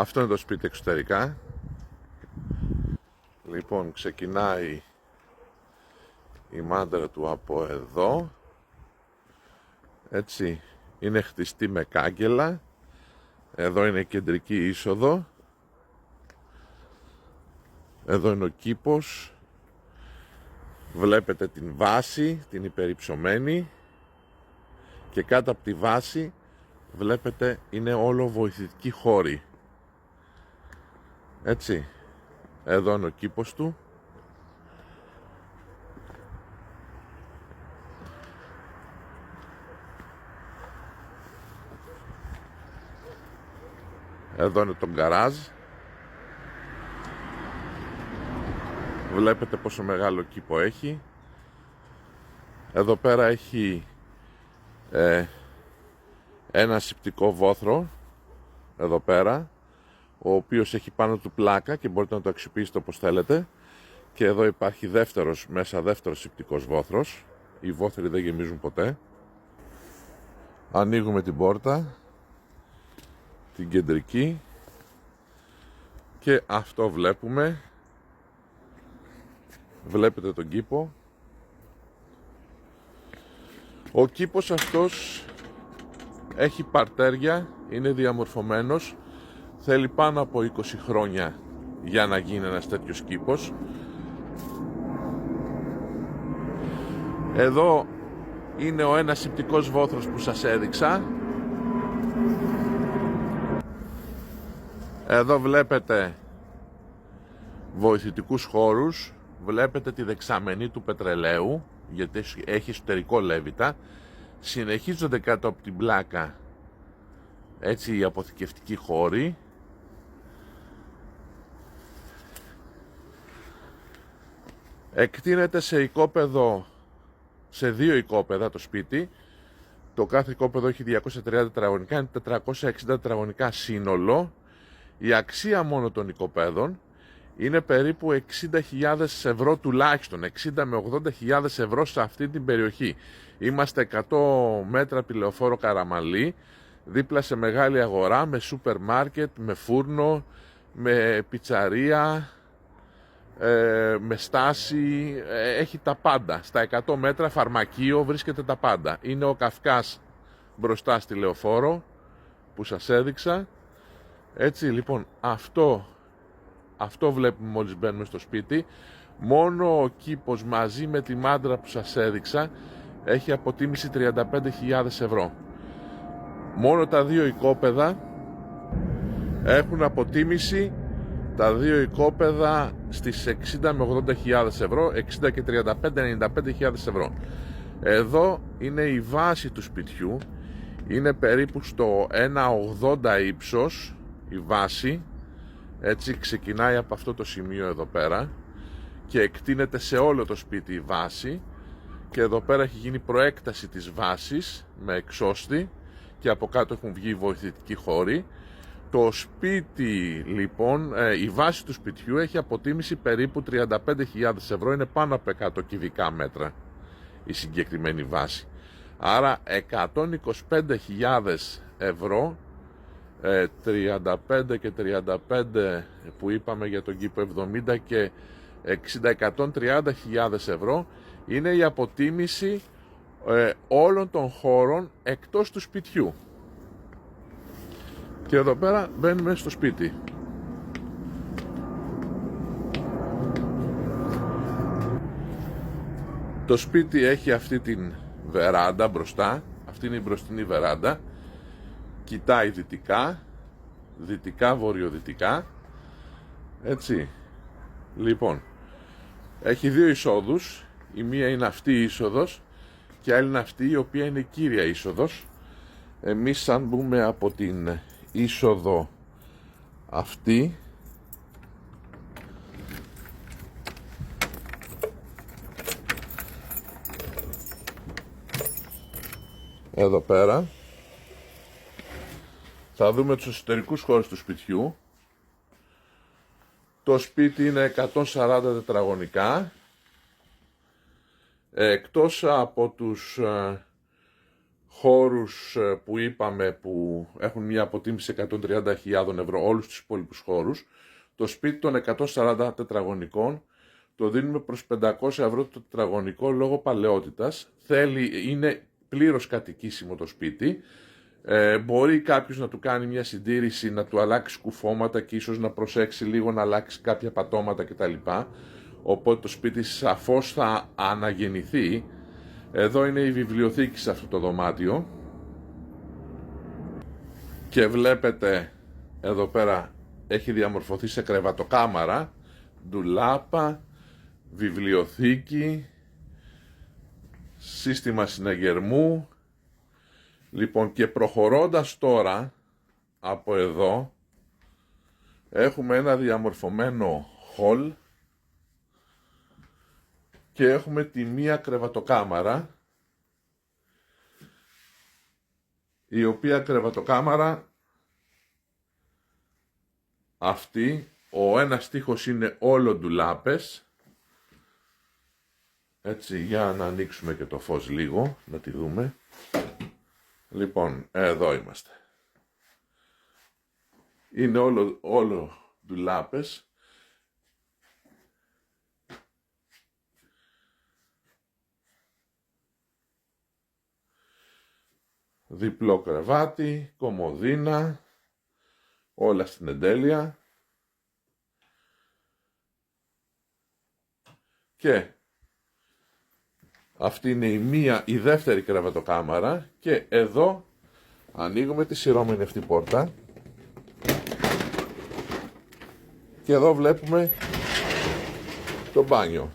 Αυτό είναι το σπίτι εξωτερικά. Λοιπόν, ξεκινάει η μάντρα του από εδώ. Έτσι, είναι χτιστή με κάγκελα. Εδώ είναι η κεντρική είσοδο. Εδώ είναι ο κήπος. Βλέπετε την βάση, την υπερυψωμένη. Και κάτω από τη βάση βλέπετε είναι όλο βοηθητικοί χώροι. Έτσι, εδώ είναι ο κήπος του. Εδώ είναι το γκαράζ. Βλέπετε πόσο μεγάλο κήπο έχει. Εδώ πέρα έχει ένα ασηπτικό βόθρο. Εδώ πέρα, ο οποίος έχει πάνω του πλάκα και μπορείτε να το αξιοποιήσετε όπως θέλετε. Και εδώ υπάρχει δεύτερος ασηπτικός βόθρος. Οι βόθροι δεν γεμίζουν ποτέ. Ανοίγουμε την πόρτα, την κεντρική, και αυτό βλέπουμε. Βλέπετε τον κήπο. Ο κήπος αυτός έχει παρτέρια, είναι διαμορφωμένος. Θέλει πάνω από 20 χρόνια για να γίνει ένας τέτοιος κήπος. Εδώ είναι ο ένας ασηπτικός βόθρος που σας έδειξα. Εδώ βλέπετε βοηθητικούς χώρους. Βλέπετε τη δεξαμενή του πετρελαίου, γιατί έχει εσωτερικό λέβητα. Συνεχίζονται κάτω από την πλάκα έτσι οι αποθηκευτικοί χώροι. Εκτείνεται σε οικόπεδο, σε δύο οικόπεδα το σπίτι. Το κάθε οικόπεδο έχει 230 τετραγωνικά, είναι 460 τετραγωνικά σύνολο. Η αξία μόνο των οικοπέδων είναι περίπου 60.000 ευρώ τουλάχιστον, 60 με 80.000 ευρώ σε αυτή την περιοχή. Είμαστε 100 μέτρα από τη Λεωφόρο Καραμαλή, δίπλα σε μεγάλη αγορά, με σούπερ μάρκετ, με φούρνο, με πιτσαρία, με στάση, έχει τα πάντα. Στα 100 μέτρα φαρμακείο βρίσκεται τα πάντα. Είναι ο Καυκάς μπροστά στη Λεωφόρο που σας έδειξα. Έτσι λοιπόν, αυτό βλέπουμε μόλις μπαίνουμε στο σπίτι. Μόνο ο κήπος μαζί με τη μάντρα που σας έδειξα έχει αποτίμηση 35.000 ευρώ. Μόνο τα δύο οικόπεδα έχουν αποτίμηση, τα δύο οικόπεδα, στις 60 με 80.000 ευρώ, 60 και 35, 95.000 ευρώ. Εδώ είναι η βάση του σπιτιού, είναι περίπου στο 1,80 ύψος η βάση. Έτσι ξεκινάει από αυτό το σημείο εδώ πέρα και εκτείνεται σε όλο το σπίτι η βάση, και εδώ πέρα έχει γίνει προέκταση της βάσης με εξώστη και από κάτω έχουν βγει βοηθητικοί χώροι. Το σπίτι λοιπόν, η βάση του σπιτιού έχει αποτίμηση περίπου 35.000 ευρώ, είναι πάνω από 100 κυβικά μέτρα η συγκεκριμένη βάση. Άρα 125.000 ευρώ, 35 και 35 που είπαμε για τον κήπο, 70 και 60, 130.000 ευρώ είναι η αποτίμηση όλων των χώρων εκτός του σπιτιού. Και εδώ πέρα μπαίνουμε στο σπίτι. Το σπίτι έχει αυτή την βεράντα μπροστά. Αυτή είναι η μπροστινή βεράντα. Κοιτάει δυτικά, βορειοδυτικά. Έτσι. Λοιπόν, έχει δύο εισόδους. Η μία είναι αυτή η είσοδος και άλλη είναι αυτή η οποία είναι η κύρια είσοδος. Εμείς αν μπούμε από την είσοδο αυτή, εδώ πέρα, θα δούμε τους εσωτερικούς χώρους του σπιτιού. Το σπίτι είναι 140 τετραγωνικά. Εκτός από τους χώρους που είπαμε που έχουν μια αποτίμηση 130.000 ευρώ, όλους τους υπόλοιπους χώρους. Το σπίτι των 140 τετραγωνικών το δίνουμε προς 500 ευρώ το τετραγωνικό λόγω παλαιότητας. Είναι πλήρως κατοικήσιμο το σπίτι. Μπορεί κάποιος να του κάνει μια συντήρηση, να του αλλάξει κουφώματα και ίσως να προσέξει λίγο να αλλάξει κάποια πατώματα κτλ. Οπότε το σπίτι σαφώς θα αναγεννηθεί. Εδώ είναι η βιβλιοθήκη σε αυτό το δωμάτιο. Και βλέπετε εδώ πέρα έχει διαμορφωθεί σε κρεβατοκάμαρα, ντουλάπα, βιβλιοθήκη, σύστημα συναγερμού. Λοιπόν, και προχωρώντας τώρα από εδώ έχουμε ένα διαμορφωμένο hall και έχουμε τη μία κρεβατοκάμαρα, η οποία κρεβατοκάμαρα αυτή, ο ένας τοίχος είναι όλο ντουλάπες. Έτσι, για να ανοίξουμε και το φως λίγο, να τη δούμε. Λοιπόν, εδώ είμαστε. Είναι όλο ντουλάπες. Διπλό κρεβάτι, κομοδίνα, όλα στην εντέλεια. Και αυτή είναι η δεύτερη κρεβατοκάμαρα και εδώ ανοίγουμε τη σειρώμενη αυτή πόρτα και εδώ βλέπουμε το μπάνιο.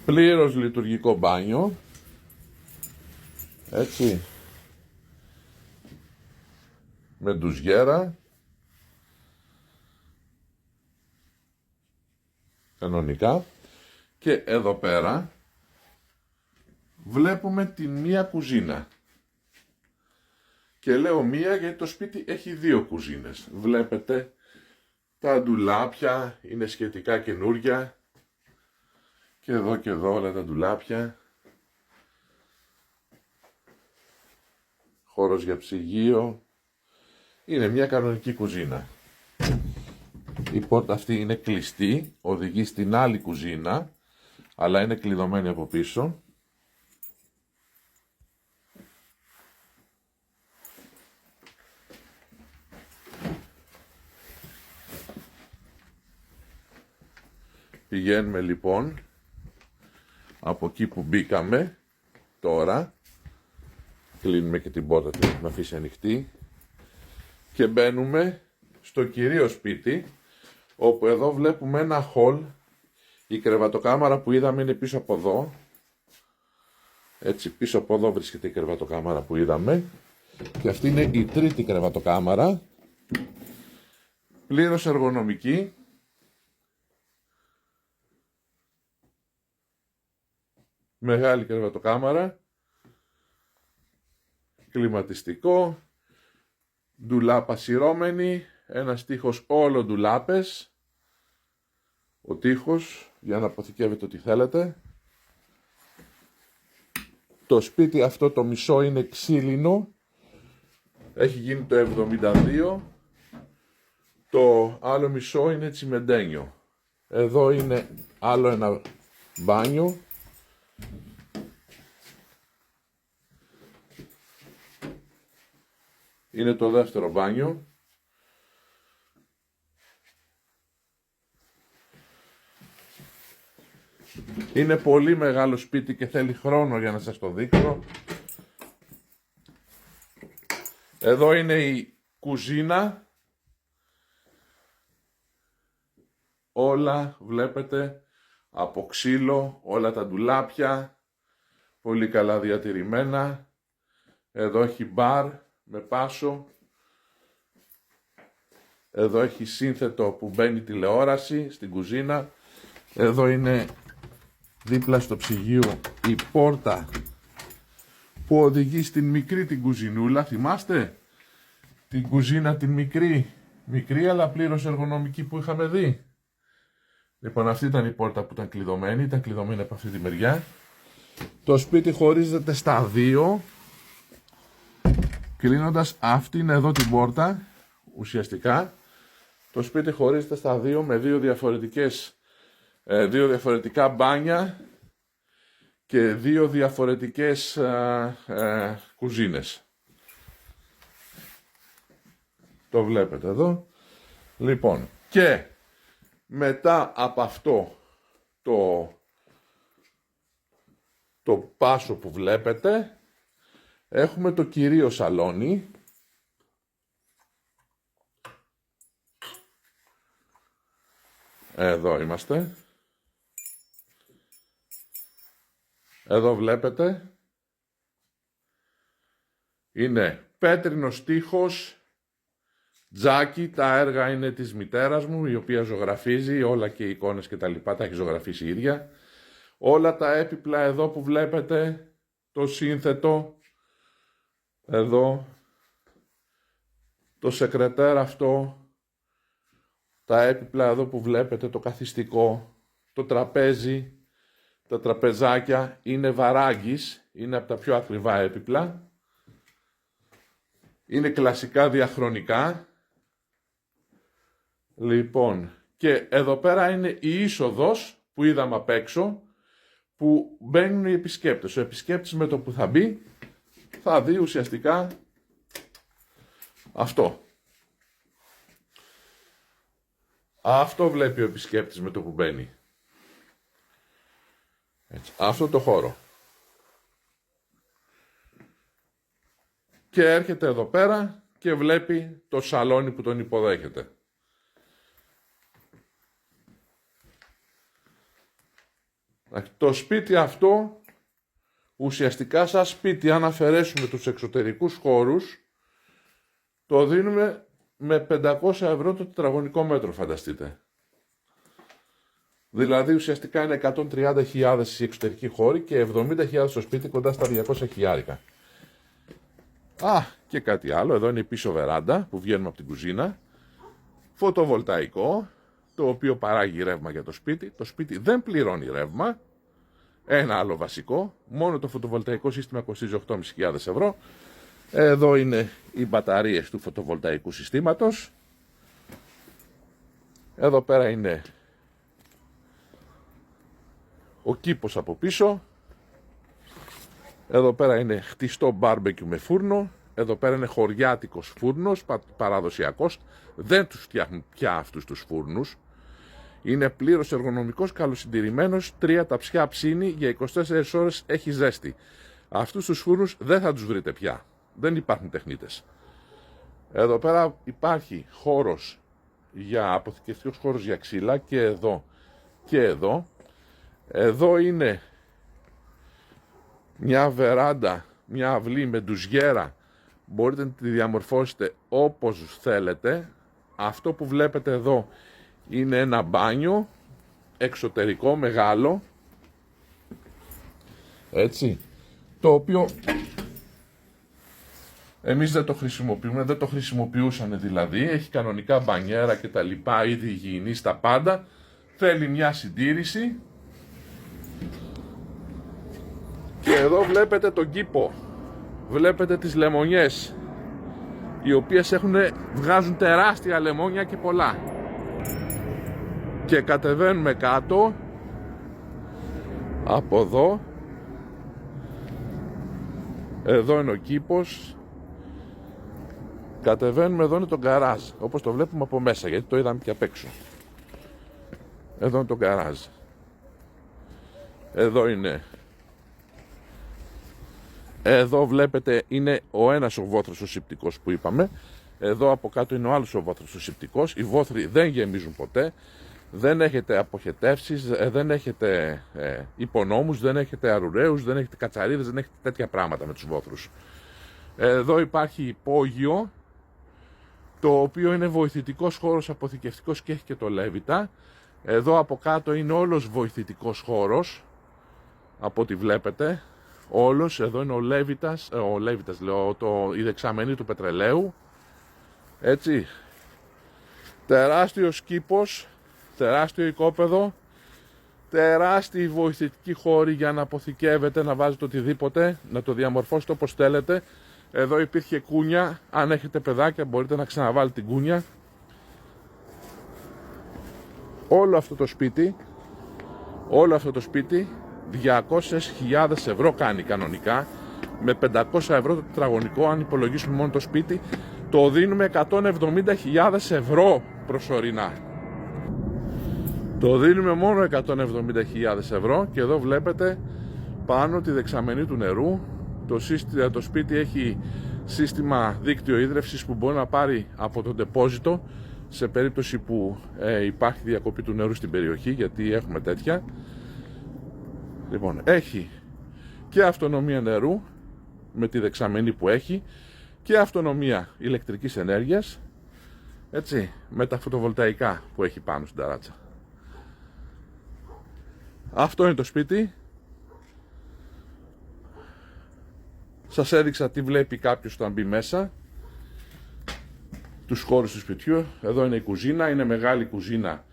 Πλήρως λειτουργικό μπάνιο, έτσι, με ντουζιέρα, κανονικά. Και εδώ πέρα βλέπουμε τη μία κουζίνα. Και λέω μία γιατί το σπίτι έχει δύο κουζίνες. Βλέπετε τα ντουλάπια είναι σχετικά καινούρια. Και εδώ όλα τα ντουλάπια. Χώρος για ψυγείο. Είναι μια κανονική κουζίνα. Η πόρτα αυτή είναι κλειστή, οδηγεί στην άλλη κουζίνα, αλλά είναι κλειδωμένη από πίσω. Πηγαίνουμε λοιπόν από εκεί που μπήκαμε τώρα, κλείνουμε και την πόρτα, την έχουμε αφήσει ανοιχτή και μπαίνουμε στο κυρίω σπίτι, όπου εδώ βλέπουμε ένα hall. Η κρεβατοκάμαρα που είδαμε είναι πίσω από εδώ. Έτσι, πίσω από εδώ βρίσκεται η κρεβατοκάμαρα που είδαμε. Και αυτή είναι η τρίτη κρεβατοκάμαρα. Πλήρως εργονομική. Μεγάλη κρεβατοκάμαρα. Κλιματιστικό. Ντουλάπα σειρώμενη. Ένας τοίχος όλο ντουλάπες. Ο τοίχος για να αποθηκεύετε ό,τι θέλετε. Το σπίτι αυτό το μισό είναι ξύλινο. Έχει γίνει το 72. Το άλλο μισό είναι τσιμεντένιο. Εδώ είναι άλλο ένα μπάνιο. Είναι το δεύτερο μπάνιο. Είναι πολύ μεγάλο σπίτι και θέλει χρόνο για να σας το δείξω. Εδώ είναι η κουζίνα. Όλα βλέπετε από ξύλο, όλα τα ντουλάπια, πολύ καλά διατηρημένα. Εδώ έχει μπαρ με πάσο. Εδώ έχει σύνθετο που μπαίνει τηλεόραση στην κουζίνα. Εδώ είναι δίπλα στο ψυγείο η πόρτα που οδηγεί στην μικρή την κουζινούλα. Θυμάστε την κουζίνα την μικρή αλλά πλήρως εργονομική που είχαμε δει. Λοιπόν, αυτή ήταν η πόρτα που ήταν κλειδωμένη από αυτή τη μεριά. Το σπίτι χωρίζεται στα δύο, κλείνοντας αυτήν εδώ την πόρτα. Ουσιαστικά το σπίτι χωρίζεται στα δύο με δύο διαφορετικά μπάνια και δύο διαφορετικές κουζίνες. Το βλέπετε εδώ. Λοιπόν, και μετά από αυτό το πάσο που βλέπετε, έχουμε το κυρίω σαλόνι. Εδώ είμαστε. Εδώ βλέπετε. Είναι πέτρινος τοίχος, τζάκι, τα έργα είναι της μητέρας μου, η οποία ζωγραφίζει, όλα και οι εικόνες και τα λοιπά, τα έχει ζωγραφίσει η ίδια. Όλα τα έπιπλα εδώ που βλέπετε, το σύνθετο, εδώ, το σεκρετέρ αυτό, τα έπιπλα εδώ που βλέπετε, το καθιστικό, το τραπέζι, τα τραπεζάκια, είναι βαράγγις, είναι από τα πιο ακριβά έπιπλα. Είναι κλασικά διαχρονικά. Λοιπόν, και εδώ πέρα είναι η είσοδος που είδαμε απ' έξω, που μπαίνουν οι επισκέπτες. Ο επισκέπτης με το που θα μπει, θα δει ουσιαστικά αυτό. Αυτό βλέπει ο επισκέπτης με το που μπαίνει. Έτσι, αυτό το χώρο. Και έρχεται εδώ πέρα και βλέπει το σαλόνι που τον υποδέχεται. Το σπίτι αυτό, ουσιαστικά σαν σπίτι, αν αφαιρέσουμε τους εξωτερικούς χώρους, το δίνουμε με 500 ευρώ το τετραγωνικό μέτρο, φανταστείτε. Δηλαδή ουσιαστικά είναι 130.000 οι εξωτερικοί χώροι και 70.000 στο σπίτι, κοντά στα 200.000. Και κάτι άλλο, εδώ είναι η πίσω βεράντα που βγαίνουμε από την κουζίνα. Φωτοβολταϊκό, το οποίο παράγει ρεύμα για το σπίτι. Το σπίτι δεν πληρώνει ρεύμα. Ένα άλλο βασικό, μόνο το φωτοβολταϊκό σύστημα κοστίζει 8.500 ευρώ. Εδώ είναι οι μπαταρίες του φωτοβολταϊκού συστήματος. Εδώ πέρα είναι ο κήπος από πίσω. Εδώ πέρα είναι χτιστό μπάρμπεκιου με φούρνο. Εδώ πέρα είναι χωριάτικος φούρνος, παραδοσιακός. Δεν τους φτιάχνουν πια αυτούς τους φούρνους. Είναι πλήρως εργονομικός, καλοσυντηρημένος, 3 ταψιά ψήνει, για 24 ώρες έχει ζέστη. Αυτούς τους φούρνους δεν θα τους βρείτε πια. Δεν υπάρχουν τεχνίτες. Εδώ πέρα υπάρχει χώρος για αποθηκευτικός χώρος για ξύλα και εδώ και εδώ. Εδώ είναι μια βεράντα, μια αυλή με ντουζιέρα. Μπορείτε να τη διαμορφώσετε όπως θέλετε. Αυτό που βλέπετε εδώ είναι ένα μπάνιο εξωτερικό μεγάλο, έτσι, το οποίο εμείς δεν το χρησιμοποιούμε, δεν το χρησιμοποιούσαν δηλαδή, έχει κανονικά μπανιέρα και τα λοιπά, ήδη υγιεινή στα πάντα, θέλει μια συντήρηση. Και εδώ βλέπετε τον κήπο, βλέπετε τις λεμονιές, οι οποίες βγάζουν τεράστια λεμόνια και πολλά. Και κατεβαίνουμε κάτω, από εδώ, εδώ είναι ο κήπος, κατεβαίνουμε, εδώ είναι το γκαράζ, όπως το βλέπουμε από μέσα, γιατί το είδαμε και απ' έξω. Εδώ είναι το γκαράζ. Εδώ είναι. Εδώ βλέπετε είναι ο ένας ο βόθρος ο σηπτικός που είπαμε. Εδώ από κάτω είναι ο άλλος ο βόθρος ο σηπτικός. Οι βόθροι δεν γεμίζουν ποτέ. Δεν έχετε αποχετεύσεις, δεν έχετε υπονόμους, δεν έχετε αρουραίους, δεν έχετε κατσαρίδες, δεν έχετε τέτοια πράγματα με τους βόθρους. Εδώ υπάρχει υπόγειο, το οποίο είναι βοηθητικός χώρος αποθηκευτικός και έχει και το λέβητα. Εδώ από κάτω είναι όλος βοηθητικός χώρος, από ό,τι βλέπετε. Όλος, εδώ είναι ο λέβητας λέω, η δεξαμενή του πετρελαίου. Έτσι. Τεράστιος κήπος, τεράστιο οικόπεδο, Τεράστιοι βοηθητικοί χώροι για να αποθηκεύετε, να βάζετε οτιδήποτε, να το διαμορφώσετε όπως θέλετε. Εδώ υπήρχε κούνια, αν έχετε παιδάκια μπορείτε να ξαναβάλετε την κούνια. Όλο αυτό το σπίτι 200.000 ευρώ κάνει κανονικά, με 500 ευρώ το τετραγωνικό. Αν υπολογίσουμε μόνο το σπίτι, το δίνουμε 170.000 ευρώ προσωρινά. Το δίνουμε μόνο 170.000 ευρώ και εδώ βλέπετε πάνω τη δεξαμενή του νερού. Το σπίτι έχει σύστημα δίκτυο ίδρευσης που μπορεί να πάρει από το ντεπόζιτο σε περίπτωση που υπάρχει διακοπή του νερού στην περιοχή, γιατί έχουμε τέτοια. Λοιπόν, έχει και αυτονομία νερού με τη δεξαμενή που έχει και αυτονομία ηλεκτρικής ενέργειας, έτσι, με τα φωτοβολταϊκά που έχει πάνω στην ταράτσα. Αυτό είναι το σπίτι. Σας έδειξα τι βλέπει κάποιος όταν μπει μέσα, τους χώρους του σπιτιού. Εδώ είναι η κουζίνα, είναι μεγάλη κουζίνα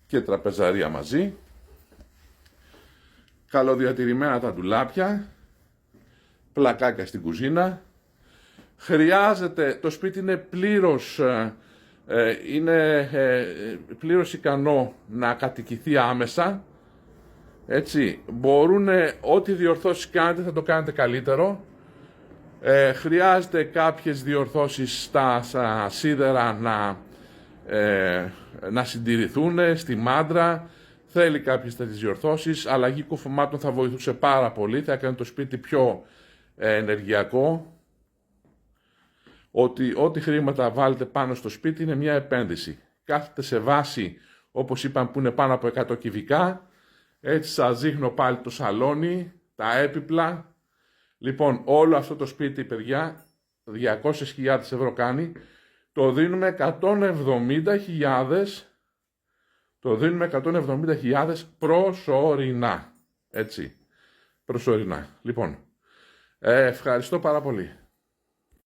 και τραπεζαρία μαζί. Καλοδιατηρημένα τα ντουλάπια, πλακάκια στην κουζίνα. Χρειάζεται, το σπίτι είναι πλήρως ικανό να κατοικηθεί άμεσα. Έτσι, ό,τι διορθώσεις κάνετε θα το κάνετε καλύτερο. Χρειάζεται κάποιες διορθώσεις στα σίδερα να συντηρηθούν, στη μάντρα. Θέλει κάποιες τέτοιες διορθώσεις. Αλλαγή κουφωμάτων θα βοηθούσε πάρα πολύ, θα έκανε το σπίτι πιο ενεργειακό. Ό,τι χρήματα βάλετε πάνω στο σπίτι είναι μια επένδυση. Κάθετε σε βάση, όπως είπαμε, που είναι πάνω από 100 κυβικά. Έτσι σας δείχνω πάλι το σαλόνι, τα έπιπλα. Λοιπόν, όλο αυτό το σπίτι, παιδιά, 200.000 ευρώ κάνει. Το δίνουμε 170.000. Το δίνουμε 170.000 προσωρινά. Έτσι, προσωρινά. Λοιπόν, ευχαριστώ πάρα πολύ.